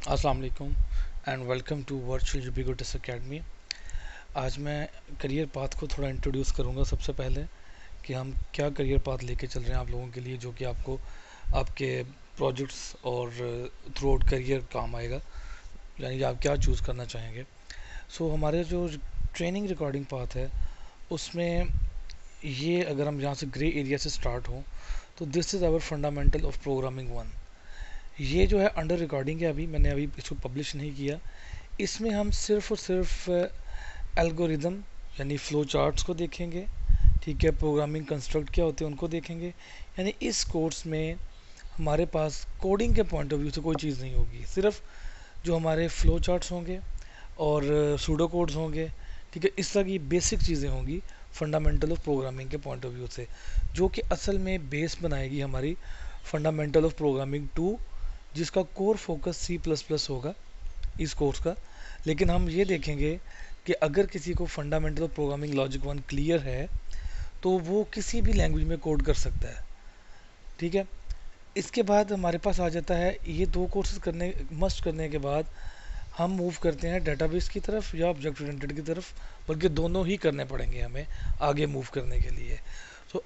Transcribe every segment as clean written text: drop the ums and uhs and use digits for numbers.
अस्सलाम वालेकुम and welcome to Virtual Ubiquitous Academy. आज मैं करियर पाथ को थोड़ा इंट्रोड्यूस करूंगा। सबसे पहले कि हम क्या करियर पाथ लेके चल रहे हैं आप लोगों के लिए, जो कि आपको आपके प्रोजेक्ट्स और थ्रू आउट करियर काम आएगा, यानी कि आप क्या चूज़ करना चाहेंगे। हमारे जो ट्रेनिंग रिकॉर्डिंग पाथ है उसमें ये, अगर हम यहाँ से ग्रे एरिया से स्टार्ट हों, तो this is our fundamental of programming one. ये जो है अंडर रिकॉर्डिंग है, अभी मैंने इसको पब्लिश नहीं किया। इसमें हम सिर्फ और सिर्फ एल्गोरिदम यानी फ्लो चार्ट्स को देखेंगे। ठीक है, प्रोग्रामिंग कंस्ट्रक्ट क्या होते हैं उनको देखेंगे। यानी इस कोर्स में हमारे पास कोडिंग के पॉइंट ऑफ व्यू से कोई चीज़ नहीं होगी, सिर्फ जो हमारे फ्लो चार्ट्स होंगे और सूडो कोड्स होंगे। ठीक है, इस तरह की बेसिक चीज़ें होंगी फंडामेंटल ऑफ प्रोग्रामिंग के पॉइंट ऑफ व्यू से, जो कि असल में बेस बनाएगी हमारी फंडामेंटल ऑफ प्रोग्रामिंग टू, जिसका core focus C plus plus होगा इस कोर्स का। लेकिन हम ये देखेंगे कि अगर किसी को fundamental programming logic one clear है तो वो किसी भी लैंग्वेज में कोड कर सकता है। ठीक है, इसके बाद हमारे पास आ जाता है, ये दो कोर्सेज करने मस्ट करने के बाद हम मूव करते हैं डेटाबेस की तरफ या ऑब्जेक्ट ओरिएंटेड की तरफ, बल्कि दोनों ही करने पड़ेंगे हमें आगे मूव करने के लिए।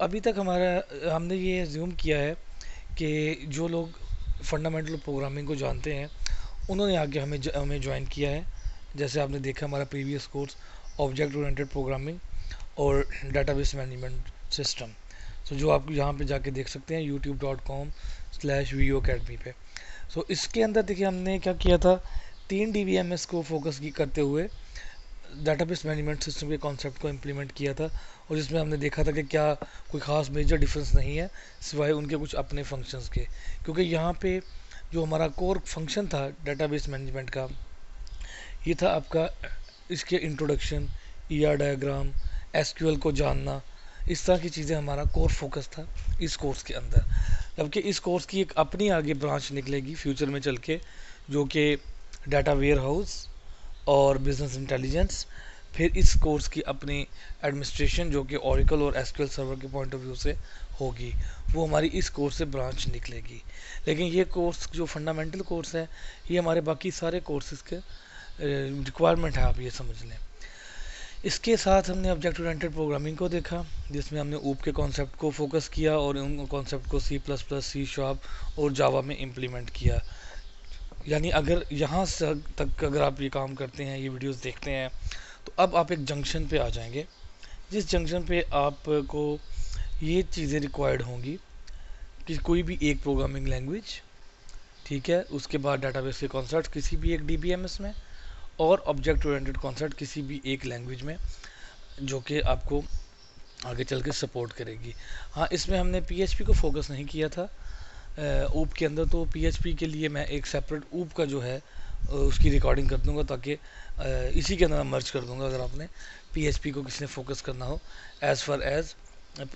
अभी तक हमने ये एज्यूम किया है कि जो लोग फंडामेंटल प्रोग्रामिंग को जानते हैं उन्होंने आगे हमें ज्वाइन किया है। जैसे आपने देखा हमारा previous course object oriented programming और डेटाबेस मैनेजमेंट सिस्टम, जो आप यहाँ पे जाके देख सकते हैं youtube.com/vo academy पे। इसके अंदर देखिए हमने क्या किया था, 3 DBMS को फोकस करते हुए डेटाबेस मैनेजमेंट सिस्टम के कॉन्सेप्ट को इम्प्लीमेंट किया था, और जिसमें हमने देखा था कि क्या कोई ख़ास मेजर डिफरेंस नहीं है सिवाय उनके कुछ अपने फंक्शंस के। क्योंकि यहाँ पे जो हमारा कोर फंक्शन था डेटाबेस मैनेजमेंट का, ये था आपका इसके इंट्रोडक्शन, ईआर डायग्राम, एसक्यूएल को जानना। इस तरह की चीज़ें हमारा कोर फोकस था इस कोर्स के अंदर। जबकि इस कोर्स की एक अपनी आगे ब्रांच निकलेगी फ्यूचर में चल के, जो कि डाटा वेयर हाउस और बिजनेस इंटेलिजेंस। फिर इस कोर्स की अपनी एडमिनिस्ट्रेशन, जो कि ओरेकल और एसक्यूएल सर्वर के पॉइंट ऑफ व्यू से होगी, वो हमारी इस कोर्स से ब्रांच निकलेगी। लेकिन ये कोर्स जो फंडामेंटल कोर्स है, ये हमारे बाकी सारे कोर्सेज के रिक्वायरमेंट है, आप ये समझ लें। इसके साथ हमने ऑब्जेक्ट ओरिएंटेड प्रोग्रामिंग को देखा, जिसमें हमने ऊप के कॉन्सेप्ट को फोकस किया और उन कॉन्सेप्ट को C plus plus, C sharp और जावा में इम्प्लीमेंट किया। यानी अगर यहाँ से तक अगर आप ये काम करते हैं, ये वीडियोस देखते हैं, तो अब आप एक जंक्शन पे आ जाएंगे, जिस जंक्शन पे आपको ये चीज़ें रिक्वायर्ड होंगी कि कोई भी एक प्रोग्रामिंग लैंग्वेज, ठीक है, उसके बाद डाटाबेस के कॉन्सेप्ट किसी भी एक डीबीएमएस में, और ऑब्जेक्ट ओरिएंटेड कॉन्सेप्ट किसी भी एक लैंग्वेज में, जो कि आपको आगे चल के सपोर्ट करेगी। हाँ, इसमें हमने पीएचपी को फोकस नहीं किया था ऊप के अंदर, तो पीएचपी के लिए मैं एक सेपरेट ऊप का जो है उसकी रिकॉर्डिंग कर दूंगा, ताकि इसी के अंदर मर्ज कर दूंगा अगर आपने पीएचपी को किसी ने फोकस करना हो एज़ फार एज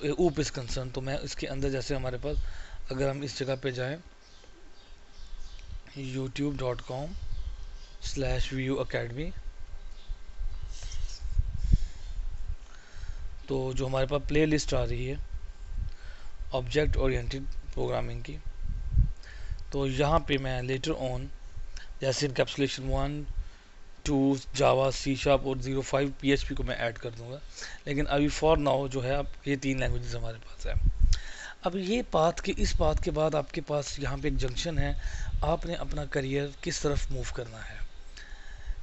ऊप इज़ कंसर्न। तो मैं इसके अंदर, जैसे हमारे पास अगर हम इस जगह पे जाएं youtube.com/vo academy, तो जो हमारे पास प्ले लिस्ट आ रही है ऑब्जेक्ट ओरिएंटेड प्रोग्रामिंग की, तो यहाँ पे मैं लेटर ऑन जैसे इनकैप्सुलेशन 1, 2 जावा, सी शार्प और 05 पीएचपी को मैं ऐड कर दूंगा। लेकिन अभी फॉर नाउ जो है, अब ये 3 लैंग्वेजेस हमारे पास है। अब ये इस पाथ के बाद आपके पास यहाँ पे एक जंक्शन है, आपने अपना करियर किस तरफ मूव करना है।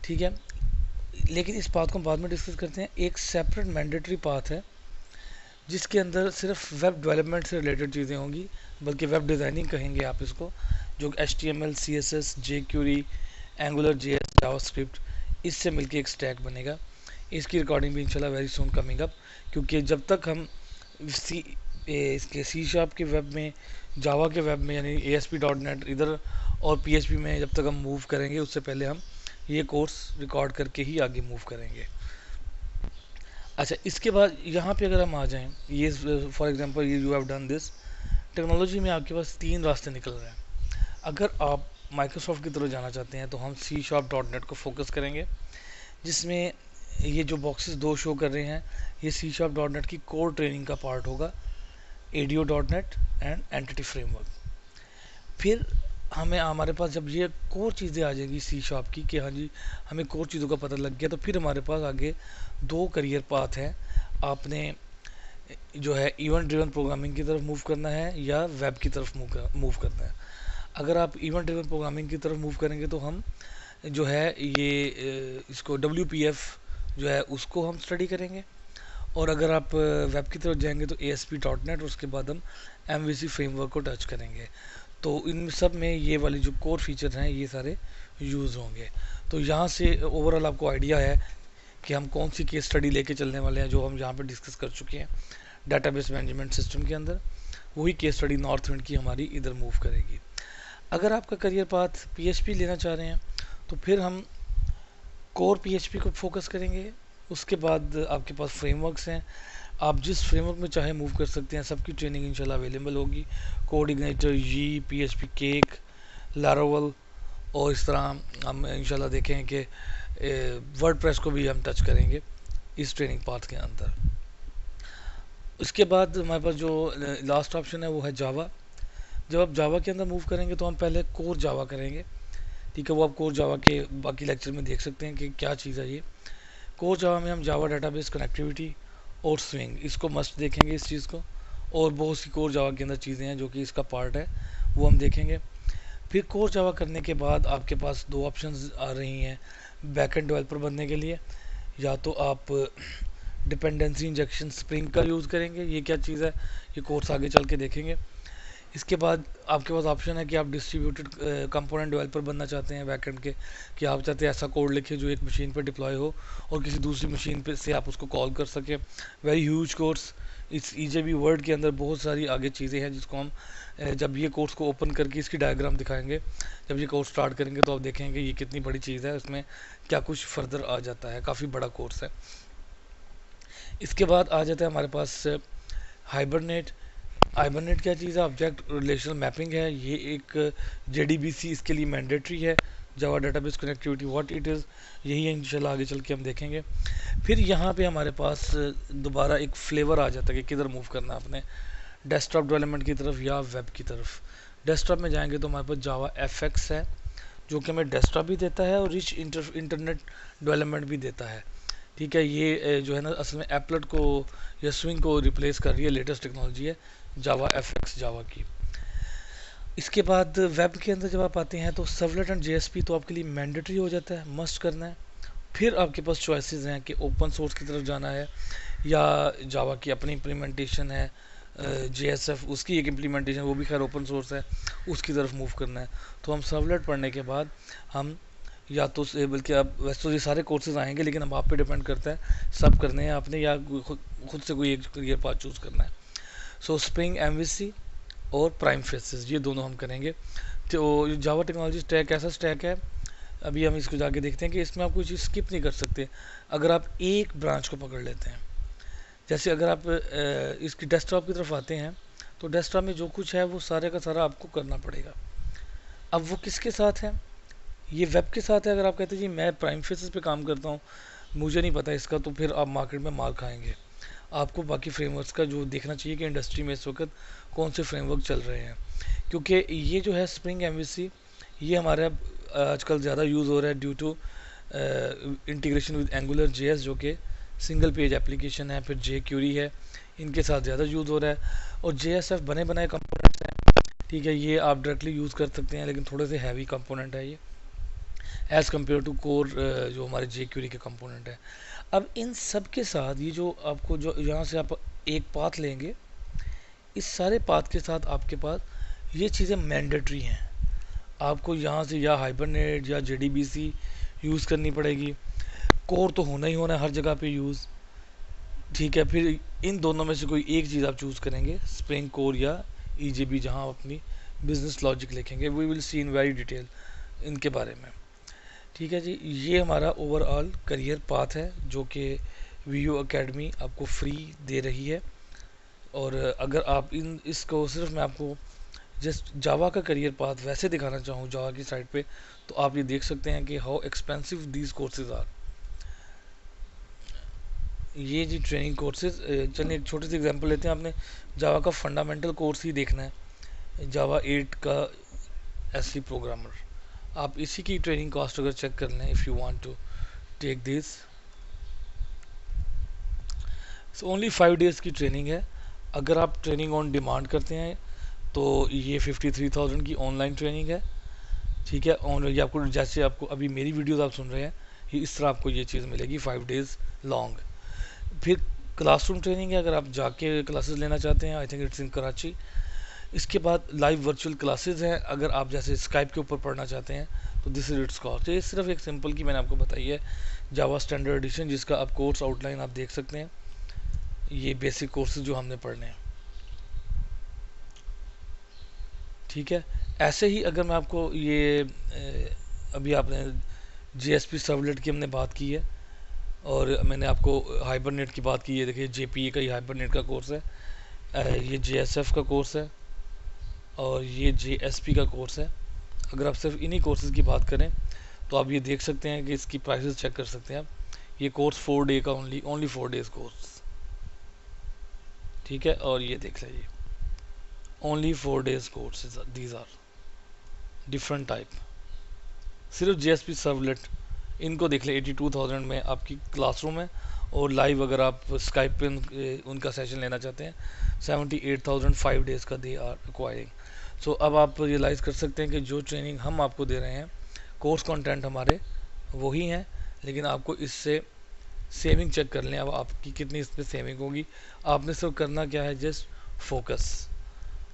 ठीक है, लेकिन इस पाथ को बाद में डिस्कस करते हैं। एक सेपरेट मैंडेटरी पाथ है जिसके अंदर सिर्फ वेब डेवलपमेंट से रिलेटेड चीज़ें होंगी, बल्कि वेब डिज़ाइनिंग कहेंगे आप इसको, जो HTML, CSS, jQuery, angular JS, JavaScript, इससे मिलके एक स्टैक बनेगा। इसकी रिकॉर्डिंग भी इंशाल्लाह वेरी सून कमिंग अप, क्योंकि जब तक हम इसके सी शार्प के वेब में, जावा के वेब में यानी ASP.NET इधर और PHP में जब तक हम मूव करेंगे, उससे पहले हम ये कोर्स रिकॉर्ड करके ही आगे मूव करेंगे। अच्छा, इसके बाद यहाँ पे अगर हम आ जाएं, ये for example you have done this, technology में आपके पास 3 रास्ते निकल रहे हैं। अगर आप माइक्रोसॉफ्ट की तरफ जाना चाहते हैं तो हम C#.NET को फोकस करेंगे, जिसमें ये जो बॉक्सेस 2 शो कर रहे हैं, ये C#.NET की कोर ट्रेनिंग का पार्ट होगा, ADO.NET एंड एंटिटी फ्रेमवर्क। फिर हमें हमारे पास जब ये कोर चीज़ें आ जाएंगी सी शार्प की कि हाँ जी हमें कोर चीज़ों का पता लग गया, तो फिर हमारे पास आगे दो करियर पाथ हैं। आपने जो है इवेंट ड्रिवन प्रोग्रामिंग की तरफ मूव करना है या वेब की तरफ मूव करना है। अगर आप इवेंट ड्रिवन प्रोग्रामिंग की तरफ मूव करेंगे तो हम जो है ये इसको WPF जो है उसको हम स्टडी करेंगे। और अगर आप वेब की तरफ जाएंगे तो ASP.NET, और उसके बाद हम MVC फ्रेमवर्क को टच करेंगे। तो इन सब में ये वाले जो कोर फीचर हैं ये सारे यूज़ होंगे। तो यहाँ से ओवरऑल आपको आइडिया है कि हम कौन सी केस स्टडी लेके चलने वाले हैं, जो हम यहाँ पे डिस्कस कर चुके हैं डाटाबेस मैनेजमेंट सिस्टम के अंदर। वही केस स्टडी नॉर्थ विंड की हमारी इधर मूव करेगी। अगर आपका करियर पाथ PHP लेना चाह रहे हैं तो फिर हम कोर PHP को फोकस करेंगे। उसके बाद आपके पास फ्रेमवर्क्स हैं, आप जिस फ्रेमवर्क में चाहे मूव कर सकते हैं, सबकी ट्रेनिंग इंशाल्लाह अवेलेबल होगी। कोड इग्नाइटर, जी, PHP केक, लारावल, और इस तरह हम इंशाल्लाह देखें कि वर्डप्रेस को भी हम टच करेंगे इस ट्रेनिंग पाथ के अंदर। उसके बाद हमारे पास जो लास्ट ऑप्शन है वो है जावा। जब आप जावा के अंदर मूव करेंगे तो हम पहले कोर जावा करेंगे। ठीक है, वो आप कोर जावा के बाकी लेक्चर में देख सकते हैं कि क्या चीज़ है ये। कोर जावा में हम जावा डाटाबेस कनेक्टिविटी और स्विंग, इसको मस्ट देखेंगे इस चीज़ को। और बहुत सी कोर जावा के अंदर चीज़ें हैं जो कि इसका पार्ट है, वो हम देखेंगे। फिर कोर जावा करने के बाद आपके पास दो ऑप्शंस आ रही हैं बैकएंड डेवलपर बनने के लिए। या तो आप डिपेंडेंसी इंजेक्शन स्प्रिंग का यूज़ करेंगे, ये क्या चीज़ है ये कोर्स आगे चल के देखेंगे। इसके बाद आपके पास ऑप्शन है कि आप डिस्ट्रीब्यूटेड कंपोनेंट डेवलपर बनना चाहते हैं बैकएंड के, कि आप चाहते हैं ऐसा कोड लिखे जो एक मशीन पर डिप्लॉय हो और किसी दूसरी मशीन पे से आप उसको कॉल कर सकें। Very huge course. इस EJB वर्ड के अंदर बहुत सारी आगे चीज़ें हैं जिसको हम जब ये कोर्स को ओपन करके इसकी डायग्राम दिखाएंगे, जब ये कोर्स स्टार्ट करेंगे तो आप देखेंगे ये कितनी बड़ी चीज़ है, उसमें क्या कुछ फर्दर आ जाता है, काफ़ी बड़ा कोर्स है। इसके बाद आ जाता है हमारे पास हाइबरनेट। हाइबरनेट क्या चीज़ है? ऑब्जेक्ट रिलेशनल मैपिंग है। ये एक JDBC इसके लिए मैंडेटरी है। जावा database connectivity what it is, यही है इंशाल्लाह आगे चल के हम देखेंगे। फिर यहाँ पे हमारे पास दोबारा एक फ्लेवर आ जाता है कि किधर मूव करना है आपने, डेस्कटॉप डेवलपमेंट की तरफ या वेब की तरफ। डेस्कटॉप में जाएंगे तो हमारे पास जावा FX है जो कि हमें डेस्कटॉप भी देता है और रिच इंटरनेट डेवलपमेंट भी देता है। ठीक है, ये जो है ना असल में एप्लेट को या स्विंग को रिप्लेस कर रही है, लेटेस्ट टेक्नोलॉजी है जावा FX जावा की। इसके बाद वेब के अंदर जब आप आते हैं तो सर्वलेट एंड JSP तो आपके लिए मैंडेटरी हो जाता है, मस्ट करना है। फिर आपके पास चॉइसेस हैं कि ओपन सोर्स की तरफ जाना है या जावा की अपनी इम्प्लीमेंटेशन है JSF, उसकी एक इम्प्लीमेंटेशन, वो भी खैर ओपन सोर्स है, उसकी तरफ मूव करना है। तो हम सर्वलेट पढ़ने के बाद हम या तो बल्कि आप वैसे तो ये सारे कोर्सेज आएंगे लेकिन अब आप पे डिपेंड करता है सब करने हैं आपने या खुद से कोई एक करियर पाथ चूज़ करना है। सो स्प्रिंग, MVC और प्राइम फेसेस, ये दोनों हम करेंगे। तो जावा टेक्नोलॉजी स्टैक ऐसा स्टैक है, अभी हम इसको जाके देखते हैं कि इसमें आप कोई चीज़ स्किप नहीं कर सकते अगर आप एक ब्रांच को पकड़ लेते हैं। जैसे अगर आप इसकी डेस्कटॉप की तरफ आते हैं तो डेस्कटॉप में जो कुछ है वो सारे का सारा आपको करना पड़ेगा। अब वो किसके साथ है? ये वेब के साथ है। अगर आप कहते हैं जी मैं प्राइम फेसेस पे काम करता हूँ, मुझे नहीं पता इसका, तो फिर आप मार्केट में मार खाएंगे। आपको बाकी फ्रेमवर्क्स का जो देखना चाहिए कि इंडस्ट्री में इस वक्त कौन से फ्रेमवर्क चल रहे हैं, क्योंकि ये जो है स्प्रिंग MVC ये हमारे आजकल ज़्यादा यूज़ हो रहा है due to integration with Angular JS जो कि सिंगल पेज एप्लीकेशन है। फिर jQuery है, इनके साथ ज़्यादा यूज़ हो रहा है। और JSF बने बनाए कंपोनेंट्स हैं, ठीक है, ये आप डायरेक्टली यूज़ कर सकते हैं लेकिन थोड़े से हैवी कंपोनेंट है ये एज़ कम्पेयर टू कोर जो हमारे jQuery के कंपोनेंट है। अब इन सब के साथ ये जो आपको जो यहाँ से आप एक पाथ लेंगे, इस सारे पाथ के साथ आपके पास ये चीज़ें मैंडेटरी हैं। आपको यहाँ से या हाइबरनेट या JDBC यूज़ करनी पड़ेगी। कोर तो होना ही होना है हर जगह पे यूज़, ठीक है। फिर इन दोनों में से कोई एक चीज़ आप चूज़ करेंगे, स्प्रिंग कोर या EJB, जहाँ आप अपनी बिजनेस लॉजिक लिखेंगे। We will see in very detail इनके बारे में। ठीक है जी, ये हमारा ओवरऑल करियर पाथ है जो कि VU एकेडमी आपको फ्री दे रही है। और अगर आप इसको सिर्फ मैं आपको जस्ट जावा का करियर पाथ वैसे दिखाना चाहूँ जावा की साइड पे, तो आप ये देख सकते हैं कि how expensive these courses are. ये जी ट्रेनिंग कोर्सेज, चलिए एक छोटी सी एग्जांपल लेते हैं। आपने जावा का फंडामेंटल कोर्स ही देखना है, जावा 8 का एससी प्रोग्रामर। आप इसी की ट्रेनिंग कॉस्ट अगर चेक कर लें, if you want to take this, only 5 days की ट्रेनिंग है। अगर आप ट्रेनिंग ऑन डिमांड करते हैं तो ये 53,000 की ऑनलाइन ट्रेनिंग है। ठीक है, और ये आपको जैसे आपको अभी मेरी वीडियोस आप सुन रहे हैं, ये इस तरह आपको ये चीज़ मिलेगी 5 डेज़ लॉन्ग। फिर क्लासरूम ट्रेनिंग है, अगर आप जाके क्लासेस लेना चाहते हैं, I think it's in Karachi. इसके बाद लाइव वर्चुअल क्लासेस हैं, अगर आप जैसे स्काइप के ऊपर पढ़ना चाहते हैं तो दिस इज इट्स कॉस्ट। ये सिर्फ एक सिंपल की मैंने आपको बताई है जावा स्टैंडर्ड एडिशन, जिसका आप कोर्स आउटलाइन आप देख सकते हैं। ये बेसिक कोर्सेज जो हमने पढ़ने हैं। ठीक है, ऐसे ही अगर मैं आपको ये अभी आपने JSP सर्वलेट की हमने बात की है, और मैंने आपको हाइबरनेट की बात की है। देखिए JPE का, ये हाइबरनेट का कोर्स है, ये JSF का कोर्स है, और ये JSP का कोर्स है। अगर आप सिर्फ इन्हीं कोर्सेज की बात करें तो आप ये देख सकते हैं कि इसकी प्राइसेस चेक कर सकते हैं आप। ये कोर्स 4 डे का ओनली 4 डेज कोर्स। ठीक है, और ये देख लीजिए only 4 days course, these are different type. सिर्फ JSP सर्वलेट इनको देख ले, 82,000 में आपकी क्लासरूम है, और लाइव अगर आप स्काइप पे उनका सेशन लेना चाहते हैं 78,000 5 डेज का दे आर रिक्वायरिंग। सो अब आप रियलाइज़ कर सकते हैं कि जो ट्रेनिंग हम आपको दे रहे हैं, कोर्स कंटेंट हमारे वही हैं, लेकिन आपको इससे सेविंग चेक कर लें अब आपकी कितनी इस पर सेविंग होगी। आपने सिर्फ करना क्या है, जस्ट फोकस।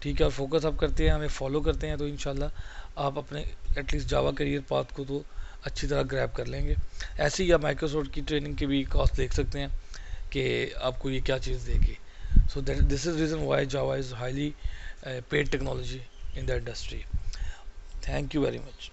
ठीक है, और फोकस आप करते हैं, हमें फॉलो करते हैं, तो इंशाल्लाह आप अपने एटलीस्ट जावा करियर पाथ को तो अच्छी तरह ग्रैब कर लेंगे। ऐसे ही आप माइक्रोसॉफ्ट की ट्रेनिंग की भी कॉस्ट देख सकते हैं कि आपको ये क्या चीज़ देगी। So that this is reason why Java is highly paid technology in the industry. Thank you very much.